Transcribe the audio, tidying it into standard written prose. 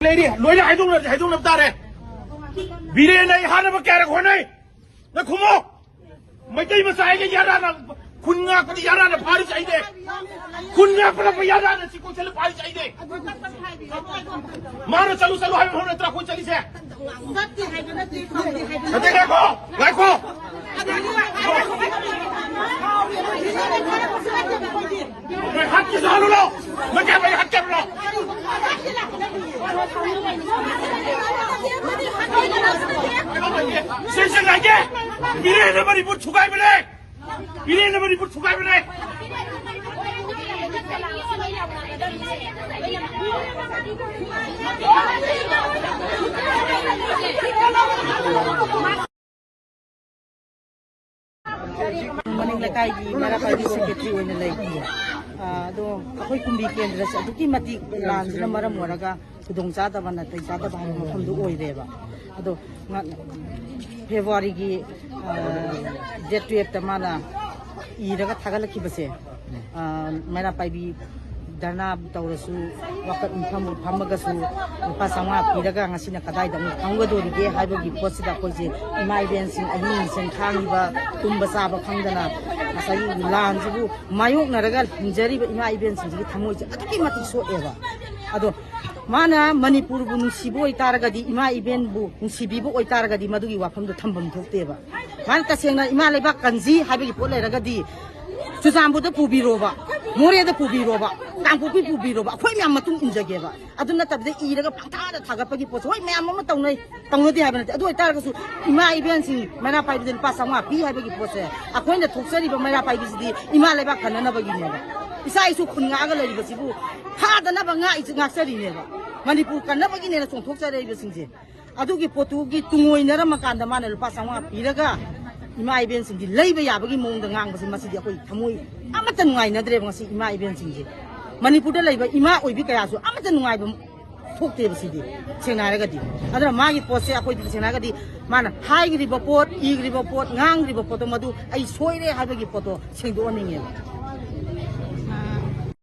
lady लोई हाइदों तारे बीरे नहीं हाने में क्या रखो नहीं न खुमो मैं कहीं मसाए के यारा ना खुन्ना पर यारा ना भारी चाहिए खुन्ना पर यारा ना सिको चले भारी चाहिए मारो चलो चलो हमें होने तरह कोई चली से देखो मैं हाथ किस हाल लो मैं क्या भाई हाथ कर लो सेशन आगे बीरे ने बड़ी बुट छुकाई मिले बीरे ने बड़ी बुट छुकाई मिले मनिंग लकाई की मेरा पार्टी सेक्रेटरी होने लगी दो अखोई कुंभी केंद्र से अदुकी मती लांजना मरम वरगा खुदोंग चादबा नतै चादबा हाय मफमदु ओइरेबा अदो फेब्रुवारी की डेट 12 ता माना इरगा थागलखिबसे मेरा पाइबी धरना तौरसु वकत इनफम फमगसु लुपा संगा पीरगा ngасꯤ나 कदाइदा खंगदोरिगे हाइबगी पोसिदा कोइजे इमा इवेंसिंग अहिंग सेन खांगिबा तुंबा साबा खंगदना असai लानजिबु मायोकनरगा हिंजरिबा इमा इवेंसिंग थमोइजे अतुकी मति सोएबा अदो माना मणिपुर बु नुसिबो इतारगदी इमा इवेंट बु नुसिबिबो ओइतारगदी मदुगी वाफमदो थंबम थोक्तेबा मान तसेंगना इमा लेबा कंजी हाइबगी पोट लेरगदी चुजामबुद पुबिरोबा मोरेद पुबिरोबा कांगपुपी पुबिरोबा अखोय म्याम मतुंग इंजगेबा अदुना तबदे इरगा पंथादा थागपगी पोस होय म्याम म तौनै तौनदि हाबनते अदु इतारगसु इमा इवेंसिंग मेना पाइबदे पासांगा पी हाबगी पोसे अखोयना थोक्सरिबा मेना पाइबिसिदि इमा लेबा खननबगिनेबा इसा इसु खुनगागा लरिबसिबु थादनबा nga इचगासरिनेबा मणिपुर कन्नबगिनेना चोंथोक्सरिबसिंजे अदुगी पोतुगी तुंगोइनरा मकांदा माना लुपा सांगा पीरगा इमा इवेंसिंग जी लेबा याबगी मोंग ngangbasi masidi akoi thamoi amata nungai nadre ngasi इमा इवेंसिंग जी मणिपुर लेबा इमा ओइबि कयासु amata nungai बम थोक्ते बसिदी सेनारगदी अदरा मागी पोसे अखोइ सेनारगदी माना हाइग्रिबा पोट इग्रिबा पोट nganग्रिबा पोतो मदु ai सोइरे हाबगी पोतो सेंदोनिङे